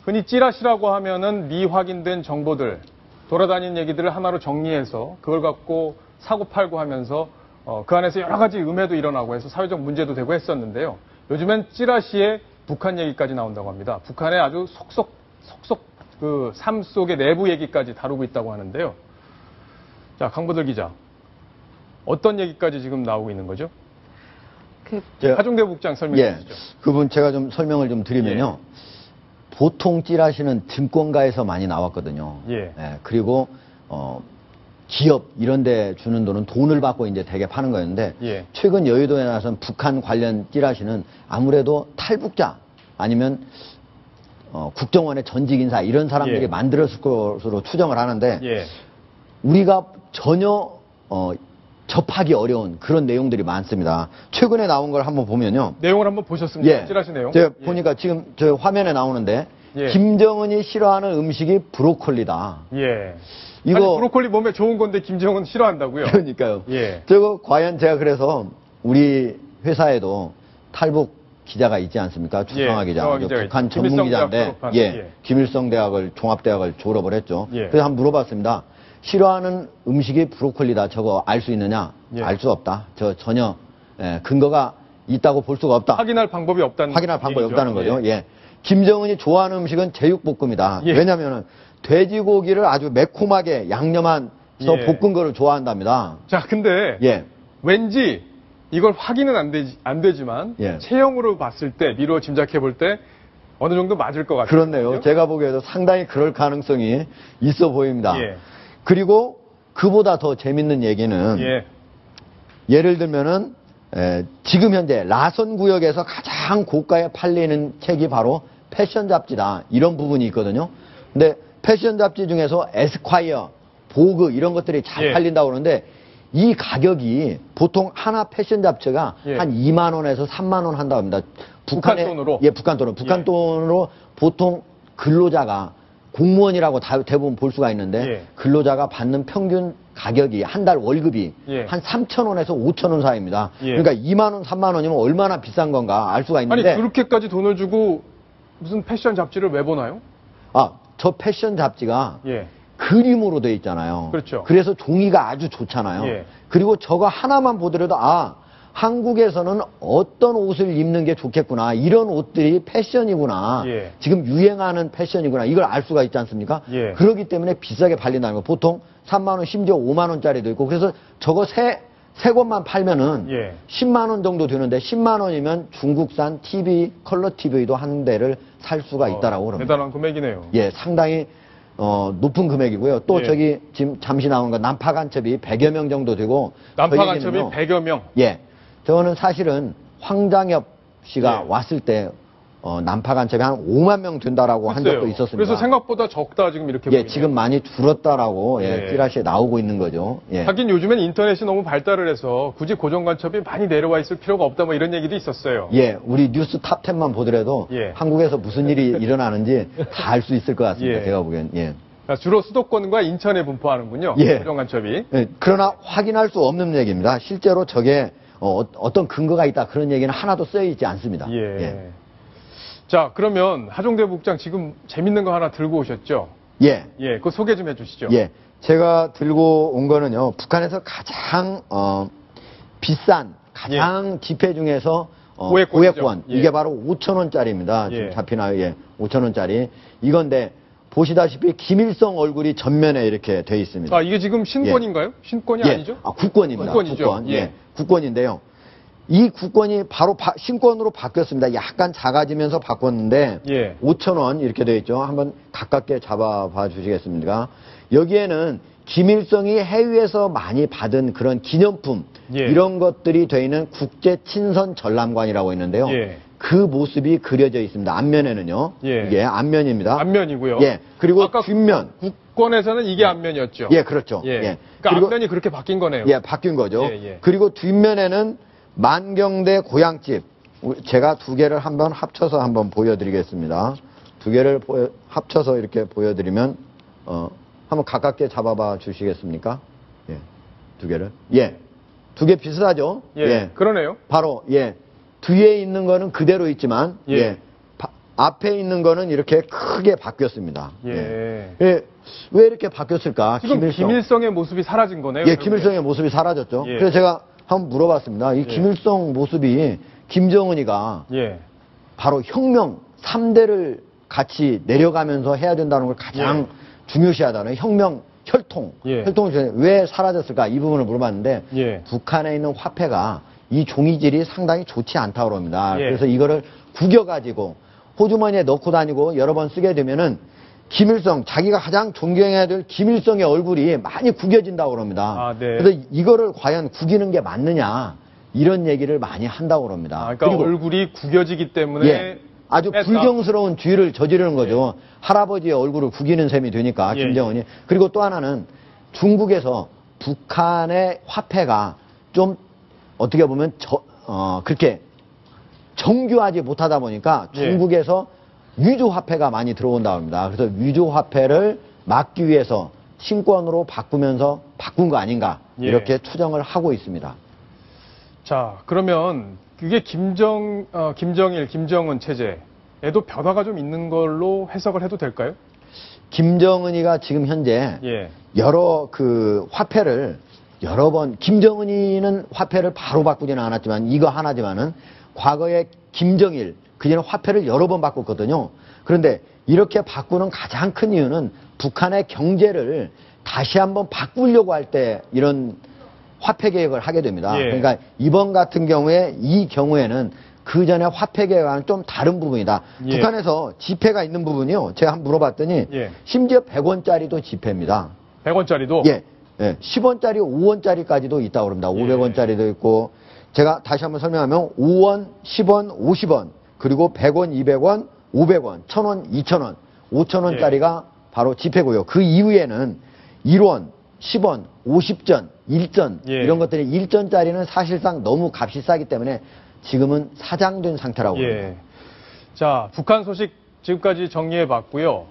흔히 찌라시라고 하면은 미확인된 정보들, 돌아다니는 얘기들을 하나로 정리해서 그걸 갖고 사고 팔고 하면서 그 안에서 여러 가지 음해도 일어나고 해서 사회적 문제도 되고 했었는데요. 요즘엔 찌라시에 북한 얘기까지 나온다고 합니다. 북한의 아주 속속 그 삶 속의 내부 얘기까지 다루고 있다고 하는데요. 자, 강보들 기자. 어떤 얘기까지 지금 나오고 있는 거죠? 하종대 북장 설명해 주시죠. 그분 제가 좀 설명을 좀 드리면요. 보통 찌라시는 증권가에서 많이 나왔거든요. 그리고 기업 이런 데 주는 돈을 받고 이제 대개 파는 거였는데 최근 여의도에 나선 북한 관련 찌라시는 아무래도 탈북자 아니면 국정원의 전직 인사 이런 사람들이 만들었을 것으로 추정을 하는데 우리가 전혀 접하기 어려운 그런 내용들이 많습니다. 최근에 나온 걸 한번 보면요. 내용을 한번 보셨습니까? 찌라시 내용? 제가 보니까 지금 저 화면에 나오는데 김정은이 싫어하는 음식이 브로콜리다. 이거 아니, 브로콜리 몸에 좋은 건데 김정은 싫어한다고요? 그러니까요. 저거 과연 제가 그래서 우리 회사에도 탈북 기자가 있지 않습니까? 주성화 기자. 북한 전문 기자인데 김일성 대학을 종합대학을 졸업을 했죠. 그래서 한번 물어봤습니다. 싫어하는 음식이 브로콜리다. 저거 알 수 있느냐? 알 수 없다. 저 전혀 근거가 있다고 볼 수가 없다. 확인할 방법이 없다는 거죠. 김정은이 좋아하는 음식은 제육볶음이다. 왜냐하면 돼지고기를 아주 매콤하게 양념한 볶은 거를 좋아한답니다. 자, 근데 왠지 이걸 확인은 안 되지만 체형으로 봤을 때 미루어 짐작해 볼 때 어느 정도 맞을 것 같아요. 그렇네요. 제가 보기에도 상당히 그럴 가능성이 있어 보입니다. 그리고 그보다 더 재밌는 얘기는 예를 들면은 지금 현재 라선 구역에서 가장 고가에 팔리는 책이 바로 패션 잡지다. 이런 부분이 있거든요. 근데 패션 잡지 중에서 에스콰이어, 보그 이런 것들이 잘 팔린다고 그러는데 이 가격이 보통 하나 패션 잡지가 한 2만 원에서 3만 원 한다고 합니다. 북한 돈으로? 북한 돈으로. 북한 돈으로 보통 근로자가 공무원이라고 대부분 볼 수가 있는데 근로자가 받는 평균 가격이 한 달 월급이 한 3,000원에서 5,000원 사이입니다. 그러니까 2만 원, 3만 원이면 얼마나 비싼 건가 알 수가 있는데 아니 그렇게까지 돈을 주고 무슨 패션 잡지를 왜 보나요? 저 패션 잡지가 그림으로 돼 있잖아요. 그렇죠. 그래서 종이가 아주 좋잖아요. 그리고 저거 하나만 보더라도 한국에서는 어떤 옷을 입는 게 좋겠구나. 이런 옷들이 패션이구나. 지금 유행하는 패션이구나. 이걸 알 수가 있지 않습니까? 그렇기 때문에 비싸게 팔린다는 거. 보통 3만 원, 심지어 5만 원짜리도 있고. 그래서 저거 새 것만 팔면은 10만 원 정도 되는데 10만 원이면 중국산 TV, 컬러 TV도 한 대를 살 수가 있다라고 그럽니다. 대단한 금액이네요. 상당히 높은 금액이고요. 또 저기 지금 잠시 나오는 거 난파 간첩이 100여 명 정도 되고 난파 간첩이 100여 명? 저는 사실은 황장엽 씨가 왔을 때 난파 간첩이 한 5만 명 된다라고 한 적도 있었습니다. 그래서 생각보다 적다 지금 이렇게 보이네요. 지금 많이 줄었다라고 찌라시에 나오고 있는 거죠. 하긴 요즘엔 인터넷이 너무 발달을 해서 굳이 고정 간첩이 많이 내려와 있을 필요가 없다 뭐 이런 얘기도 있었어요. 우리 뉴스 탑 10만 보더라도 한국에서 무슨 일이 일어나는지 다 알 수 있을 것 같습니다. 제가 보기엔. 주로 수도권과 인천에 분포하는군요. 고정 간첩이. 그러나 확인할 수 없는 얘기입니다. 실제로 저게 어떤 근거가 있다 그런 얘기는 하나도 쓰여 있지 않습니다. 자, 그러면 하종대 북장 지금 재밌는 거 하나 들고 오셨죠? 그거 소개 좀 해주시죠. 제가 들고 온 거는요. 북한에서 가장 비싼 지폐 중에서 고액권 이게 바로 5,000원짜리입니다. 지금 잡히나요? 5,000원짜리 이건데 보시다시피 김일성 얼굴이 전면에 이렇게 돼 있습니다. 이게 지금 신권인가요? 신권이 아니죠? 국권입니다. 국권이죠. 국권인데요. 이 국권이 바로 신권으로 바뀌었습니다. 약간 작아지면서 바꿨는데 5,000원 이렇게 되어 있죠. 한번 가깝게 잡아봐 주시겠습니까? 여기에는 김일성이 해외에서 많이 받은 그런 기념품 이런 것들이 되어 있는 국제 친선 전람관이라고 있는데요. 그 모습이 그려져 있습니다. 앞면에는요. 이게 앞면입니다. 앞면이고요. 그리고 뒷면. 국권에서는 이게 앞면이었죠. 그렇죠. 그러니까 그리고 앞면이 그렇게 바뀐 거네요. 바뀐 거죠. 그리고 뒷면에는 만경대 고향집. 제가 두 개를 한번 합쳐서 한번 보여드리겠습니다. 두 개를 합쳐서 이렇게 보여드리면 한번 가깝게 잡아봐 주시겠습니까? 두 개를. 두 개 비슷하죠? 그러네요. 바로 뒤에 있는 거는 그대로 있지만 앞에 있는 거는 이렇게 크게 바뀌었습니다. 예. 예, 왜 이렇게 바뀌었을까? 지금 김일성의 모습이 사라진 거네요. 예, 김일성의 모습이 사라졌죠. 예. 그래서 제가 한번 물어봤습니다. 이 김일성 모습이 김정은이가 바로 혁명 3대를 같이 내려가면서 해야 된다는 걸 가장 중요시하다는 혁명 혈통. 혈통이 왜 사라졌을까? 이 부분을 물어봤는데 북한에 있는 화폐가 이 종이질이 상당히 좋지 않다고 그럽니다. 그래서 이거를 구겨가지고 호주머니에 넣고 다니고 여러 번 쓰게 되면은 김일성, 자기가 가장 존경해야 될 김일성의 얼굴이 많이 구겨진다고 그럽니다. 그래서 이거를 과연 구기는 게 맞느냐, 이런 얘기를 많이 한다고 그럽니다. 그러니까 그리고 얼굴이 구겨지기 때문에 아주 불경스러운 죄를 저지르는 거죠. 할아버지의 얼굴을 구기는 셈이 되니까, 김정은이. 그리고 또 하나는 중국에서 북한의 화폐가 좀 어떻게 보면 그렇게 정교하지 못하다 보니까 중국에서 위조 화폐가 많이 들어온다고 합니다. 그래서 위조 화폐를 막기 위해서 신권으로 바꾸면서 바꾼 거 아닌가, 이렇게 추정을 하고 있습니다. 자, 그러면 그게 김정일, 김정은 체제에도 변화가 좀 있는 걸로 해석을 해도 될까요? 김정은이가 지금 현재 여러 화폐를 여러 번, 김정은이는 화폐를 바로 바꾸지는 않았지만 이거 하나지만은 과거에 김정일, 그전에 화폐를 여러 번 바꿨거든요. 그런데 이렇게 바꾸는 가장 큰 이유는 북한의 경제를 다시 한번 바꾸려고 할 때 이런 화폐 개혁을 하게 됩니다. 그러니까 이번 같은 경우에, 이 경우에는 그 전에 화폐 개혁과는 좀 다른 부분이다. 북한에서 지폐가 있는 부분이요, 제가 한번 물어봤더니 심지어 100원짜리도 지폐입니다. 100원짜리도? 10원짜리, 5원짜리까지도 있다고 그럽니다. 500원짜리도 있고, 제가 다시 한번 설명하면 5원, 10원, 50원, 그리고 100원, 200원, 500원, 1000원, 2000원, 5000원짜리가 바로 지폐고요. 그 이후에는 1원, 10원, 50전, 1전 이런 것들이 1전짜리는 사실상 너무 값이 싸기 때문에 지금은 사장된 상태라고 합니다. 자, 북한 소식 지금까지 정리해 봤고요.